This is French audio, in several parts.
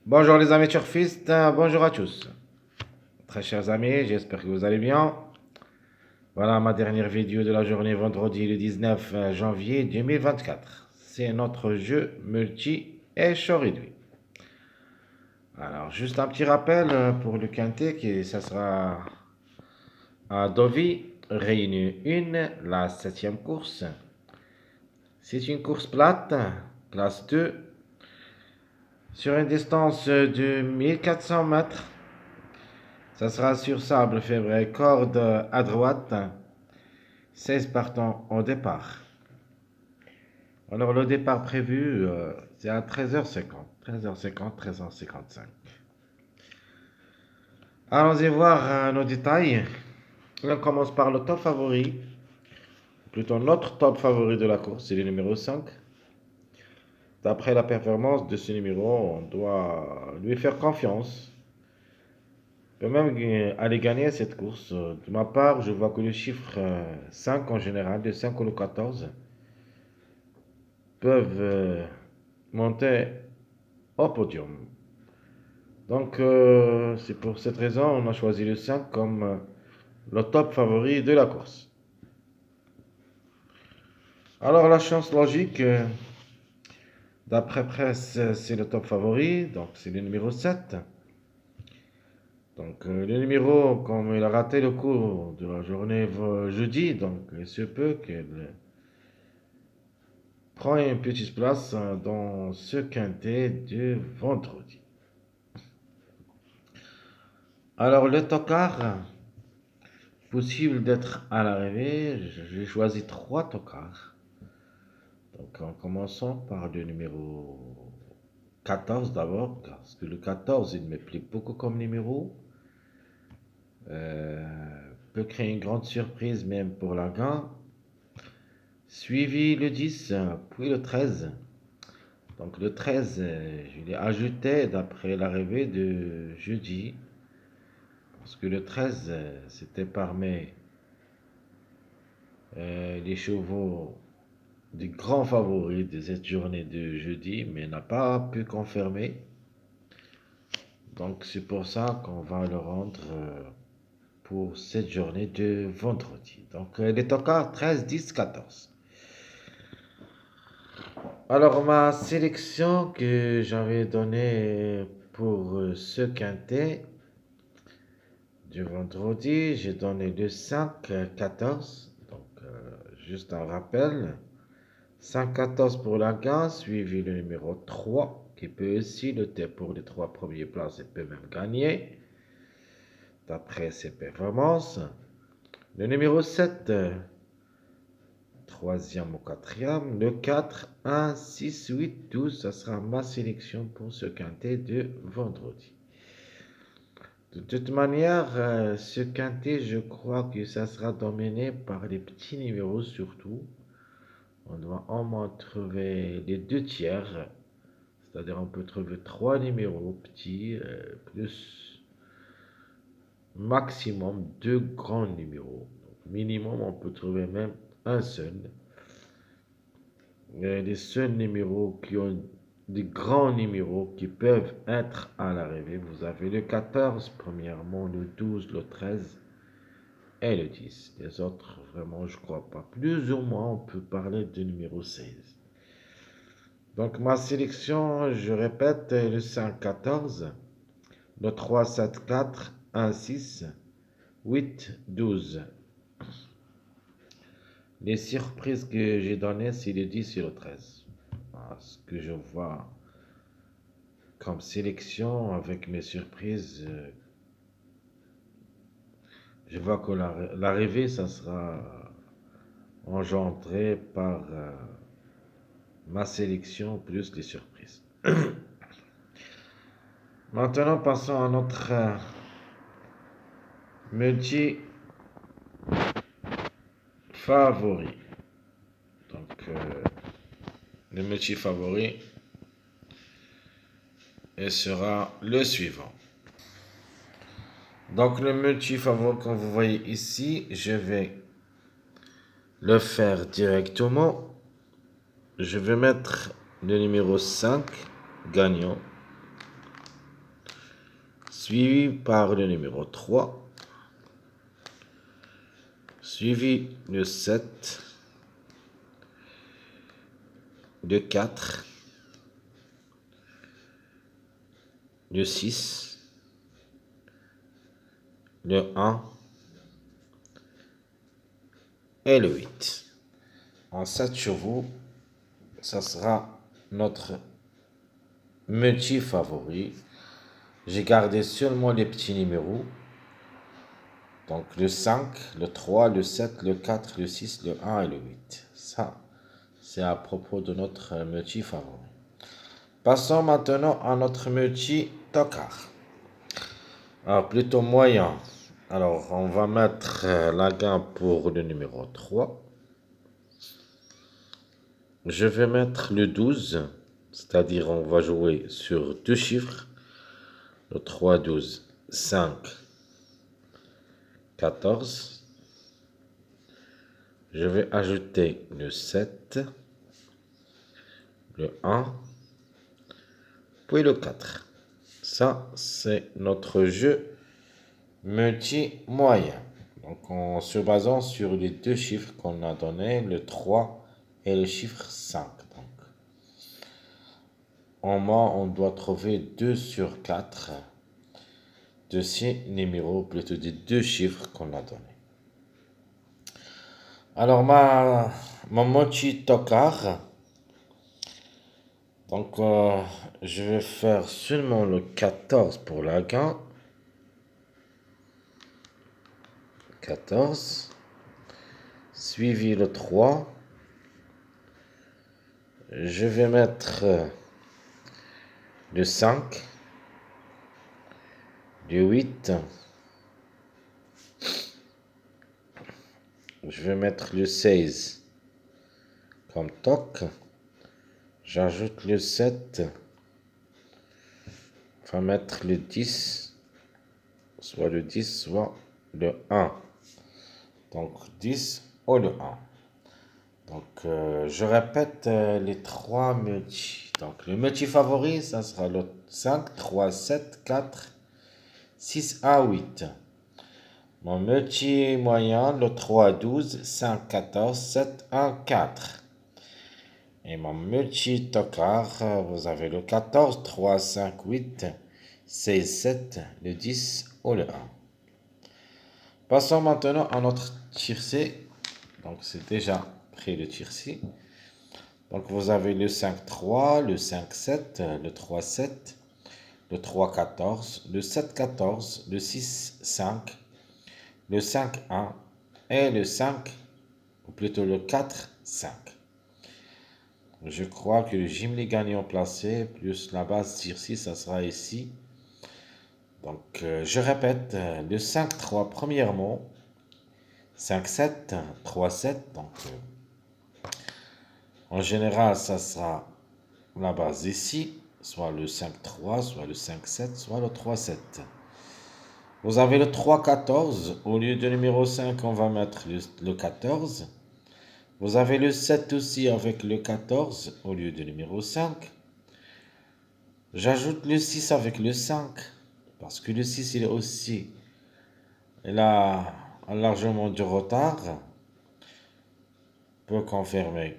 Bonjour les amis turfistes, bonjour à tous. Très chers amis, j'espère que vous allez bien. Voilà ma dernière vidéo de la journée vendredi le 19 janvier 2024. C'est notre jeu multi et chaud réduit. Alors juste un petit rappel pour le quintet qui ça sera à Deauville, Réunion 1, la septième course. C'est une course plate, classe 2, sur une distance de 1400 mètres. Ça sera sur sable février, corde à droite, 16 partants au départ. Alors le départ prévu, c'est à 13h50, 13h50, 13h55. Allons-y voir nos détails. On commence par le top favori, plutôt notre top favori de la course, c'est le numéro 5. D'après la performance de ce numéro, on doit lui faire confiance. Il peut même aller gagner cette course. De ma part, je vois que le chiffre 5 en général, de 5 au 14, peuvent monter au podium. Donc, c'est pour cette raison on a choisi le 5 comme le top favori de la course. Alors, la chance logique, d'après presse, c'est le top favori, donc c'est le numéro 7. Donc, le numéro, comme il a raté le cours de la journée jeudi, donc il se peut qu'elle prend une petite place dans ce quintet de vendredi. Alors, le tocard, possible d'être à l'arrivée, j'ai choisi 3 tocards. Donc en commençant par le numéro 14 d'abord, parce que le 14 il me plaît beaucoup comme numéro. Peut créer une grande surprise même pour la gain. Suivi le 10, puis le 13. Donc le 13, je l'ai ajouté d'après l'arrivée de jeudi. Parce que le 13, c'était parmi les chevaux des grands favoris de cette journée de jeudi, mais n'a pas pu confirmer. Donc c'est pour ça qu'on va le rendre pour cette journée de vendredi. Donc les tocards 13, 10, 14. Alors ma sélection que j'avais donnée pour ce quintet du vendredi, j'ai donné le 5, 14. Donc juste un rappel. 114 pour la gain, suivi le numéro 3, qui peut aussi lutter pour les 3 premières places et peut même gagner, d'après ses performances. Le numéro 7, troisième ou quatrième. Le 4, 1, 6, 8, 12, ça sera ma sélection pour ce quintet de vendredi. De toute manière, ce quintet, je crois que ça sera dominé par les petits numéros surtout. On doit au moins trouver les 2 tiers, c'est-à-dire on peut trouver 3 numéros petits, plus maximum 2 grands numéros. Donc, minimum, on peut trouver même un seul. Les seuls numéros qui ont des grands numéros qui peuvent être à l'arrivée, vous avez le 14 premièrement, le 12, le 13 et le 10. Les autres, vraiment, je crois pas. Plus ou moins, on peut parler de numéro 16. Donc ma sélection, je répète, le 5, 14, le 3, 7, 4, 1, 6, 8, 12. Les surprises que j'ai données, c'est le 10 et le 13. Ce que je vois comme sélection avec mes surprises, je vois que l'arrivée, ça sera engendré par ma sélection plus les surprises. Maintenant, passons à notre multi favori. Donc, le multi favori et sera le suivant. Donc, le multi favori, comme vous voyez ici, je vais le faire directement. Je vais mettre le numéro 5 gagnant. suivi par le numéro 3, suivi le 7, le 4, le 6, le 1 et le 8. En 7 chevaux, ça sera notre multi favori. J'ai gardé seulement les petits numéros. Donc le 5, le 3, le 7, le 4, le 6, le 1 et le 8. Ça, c'est à propos de notre multi favori. Passons maintenant à notre multi tocard. Alors plutôt moyen. Alors on va mettre la gain pour le numéro 3. Je vais mettre le 12, c'est-à-dire on va jouer sur deux chiffres. Le 3, 12, 5, 14. Je vais ajouter le 7, le 1, puis le 4. Ça, c'est notre jeu multi-moyen. Donc, en se basant sur les deux chiffres qu'on a donnés, le 3 et le chiffre 5. Donc, en main, on doit trouver 2 sur 4 de ces numéros, plutôt des deux chiffres qu'on a donnés. Alors, mon multi tocard. Donc, je vais faire seulement le 14 pour la gain. 14. Suivi le 3. Je vais mettre le 5. Le 8. Je vais mettre le 16 comme toc. J'ajoute le 7. On va mettre le 10. Soit le 10, soit le 1. Donc 10 ou le 1. Donc je répète les trois multi. Donc le multi favori, ça sera le 5, 3, 7, 4, 6, 1, 8. Mon multi moyen, le 3, 12, 5, 14, 7, 1, 4. Et mon multi tocard, vous avez le 14, 3, 5, 8, 16, 7, le 10 ou le 1. Passons maintenant à notre tiercé. Donc c'est déjà pris le tiercé. Donc vous avez le 5, 3, le 5, 7, le 3, 7, le 3, 14, le 7, 14, le 6, 5, le 5, 1 et le 5, ou plutôt le 4, 5. Je crois que le gimli gagnant placé plus la base tiercé, ça sera ici. Donc je répète, le 5, 3 premièrement, 5, 7, 3, 7. Donc en général, ça sera la base ici, soit le 5, 3, soit le 5, 7, soit le 3, 7. Vous avez le 3, 14. Au lieu de numéro 5, on va mettre le 14. Vous avez le 7 aussi avec le 14 au lieu de numéro 5. J'ajoute le 6 avec le 5. Parce que le 6, il a largement du retard. Peut confirmer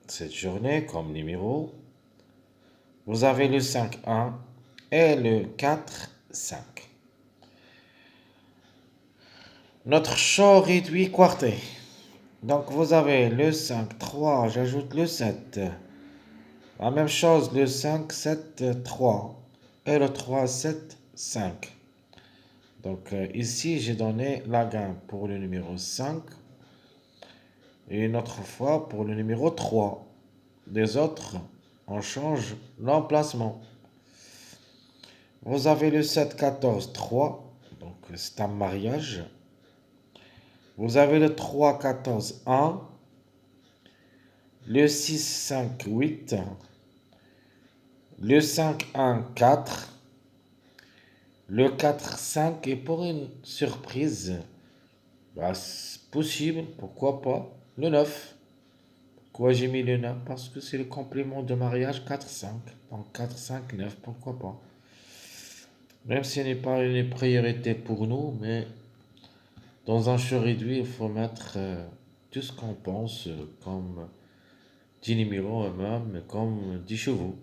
cette journée comme numéro. Vous avez le 5, 1 et le 4, 5. Notre champ réduit quarté. Donc vous avez le 5, 3, j'ajoute le 7. La même chose, le 5, 7, 3. Et le 3, 7, 5. Donc ici, j'ai donné la gain pour le numéro 5. Et une autre fois pour le numéro 3. Les autres, on change l'emplacement. Vous avez le 7, 14, 3. Donc c'est un mariage. Vous avez le 3, 14, 1. Le 6, 5, 8. Le 5, 1, 4. Le 4, 5. Et pour une surprise, c'est possible, pourquoi pas, le 9. Pourquoi j'ai mis le 9? Parce que c'est le complément de mariage 4, 5. Donc 4, 5, 9, pourquoi pas. Même si ce n'est pas une priorité pour nous, mais dans un show réduit, il faut mettre tout ce qu'on pense comme 10 numéros et même comme 10 chevaux.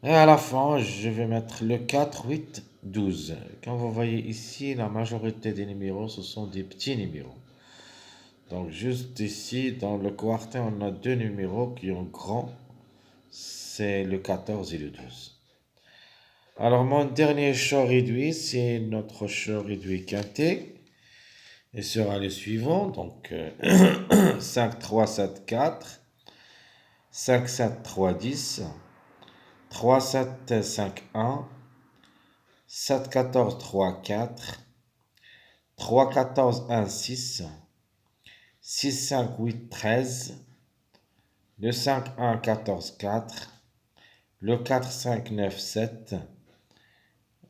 Et à la fin, je vais mettre le 4, 8, 12. Comme vous voyez ici, la majorité des numéros, ce sont des petits numéros. Donc juste ici, dans le quartet, on a deux numéros qui ont grand. C'est le 14 et le 12. Alors mon dernier choix réduit, c'est notre choix réduit quintet. Et sera le suivant. Donc 5, 3, 7, 4. 5, 7, 3, 10. 3, 7, 5, 1. 7, 14, 3, 4. 3, 14, 1, 6. 6, 5, 8, 13. Le 5, 1, 14, 4. Le 4, 5, 9, 7.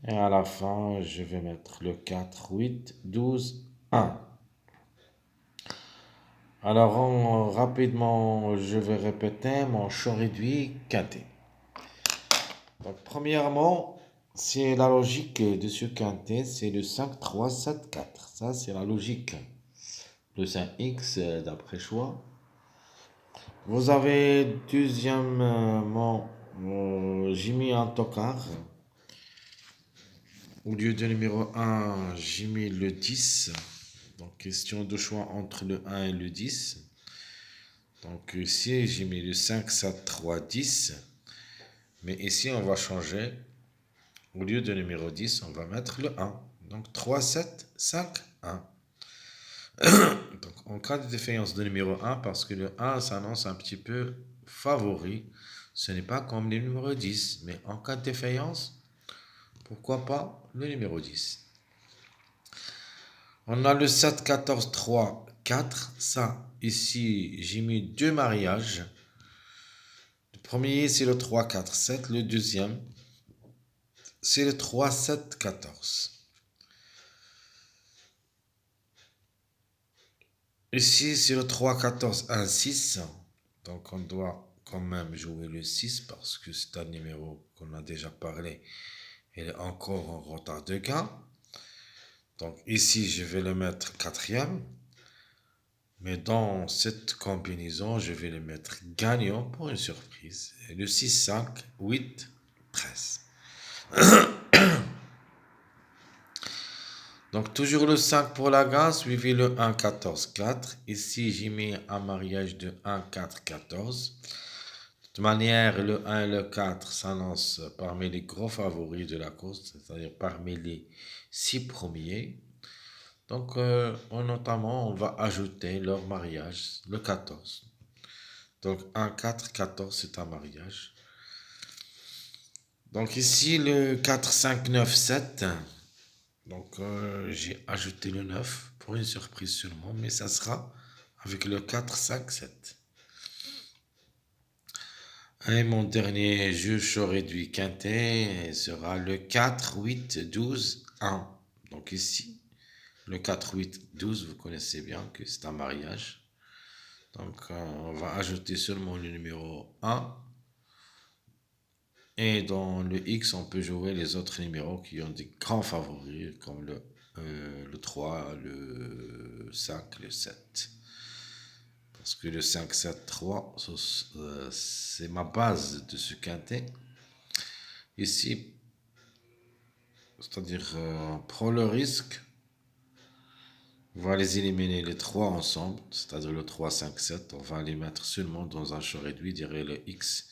Et à la fin, je vais mettre le 4, 8, 12, 1. Alors, rapidement, je vais répéter mon choix réduit quintet. Donc, premièrement, c'est la logique de ce quintet, c'est le 5, 3, 7, 4. Ça, c'est la logique. Le 5X d'après choix. Vous avez deuxièmement, j'ai mis un tocard. Au lieu de numéro 1, j'ai mis le 10. Donc, question de choix entre le 1 et le 10. Donc, ici, j'ai mis le 5, 7, 3, 10. Mais ici, on va changer. Au lieu de numéro 10, on va mettre le 1. Donc, 3, 7, 5, 1. Donc, en cas de défaillance de numéro 1, parce que le 1 s'annonce un petit peu favori, ce n'est pas comme le numéro 10. Mais en cas de défaillance, pourquoi pas le numéro 10. On a le 7, 14, 3, 4. Ça, ici, j'ai mis deux mariages. Le premier, c'est le 3, 4, 7. Le deuxième, c'est le 3, 7, 14. Ici, c'est le 3, 14, 1, 6. Donc, on doit quand même jouer le 6 parce que c'est un numéro qu'on a déjà parlé. Il est encore en retard de gain. Donc, ici, je vais le mettre quatrième. Mais dans cette combinaison, je vais le mettre gagnant pour une surprise. Le 6, 5, 8, 13. Donc, toujours le 5 pour la gain, suivi le 1, 14, 4. Ici, j'ai mis un mariage de 1, 4, 14. De toute manière, le 1 et le 4 s'annoncent parmi les gros favoris de la course, c'est-à-dire parmi les 6 premiers. Donc, notamment, on va ajouter leur mariage, le 14. Donc, 1, 4, 14, c'est un mariage. Donc, ici, le 4, 5, 9, 7. Donc, j'ai ajouté le 9 pour une surprise seulement, mais ça sera avec le 4, 5, 7. Et mon dernier jeu chaud réduit quintet sera le 4, 8, 12, 1. Donc ici, le 4, 8, 12, vous connaissez bien que c'est un mariage. Donc on va ajouter seulement le numéro 1. Et dans le X, on peut jouer les autres numéros qui ont des grands favoris, comme le 3, le 5, le 7. Parce que le 5, 7, 3, c'est ma base de ce quintet. Ici, c'est-à-dire, prend le risque, on va les éliminer les trois ensemble, c'est-à-dire le 3, 5, 7, on va les mettre seulement dans un choix réduit, dirait le X.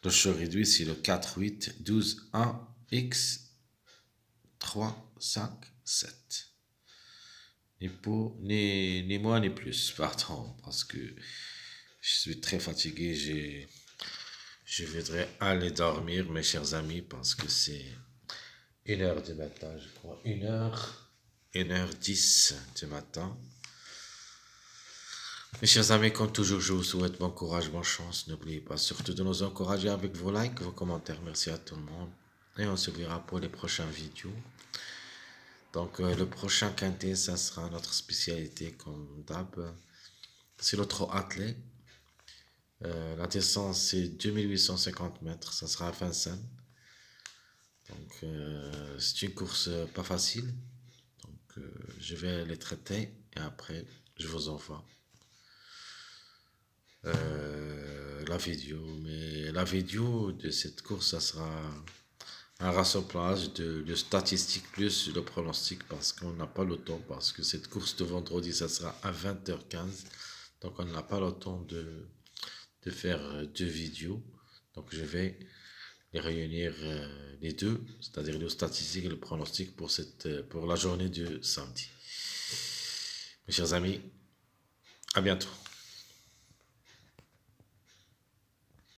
Le choix réduit, c'est le 4, 8, 12, 1, X, 3, 5, 7. Ni moins ni plus, pardon, parce que je suis très fatigué, je voudrais aller dormir, mes chers amis, parce que c'est 1h du matin, je crois. 1h10 du matin. Mes chers amis, comme toujours, je vous souhaite bon courage, bonne chance. N'oubliez pas surtout de nous encourager avec vos likes, vos commentaires. Merci à tout le monde. Et on se verra pour les prochaines vidéos. Donc, le prochain quintet, ça sera notre spécialité, comme d'hab. C'est le trot attelé. La distance, c'est 2850 mètres. Ça sera à Vincennes. Donc, c'est une course pas facile. Donc, je vais les traiter et après, je vous envoie la vidéo. Mais la vidéo de cette course, ça sera un rassemblage de statistiques plus le pronostic parce qu'on n'a pas le temps, parce que cette course de vendredi, ça sera à 20h15. Donc, on n'a pas le temps de faire deux vidéos. Donc, je vais les réunir les deux, c'est-à-dire le statistique et le pronostic pour la journée de samedi. Mes chers amis, à bientôt.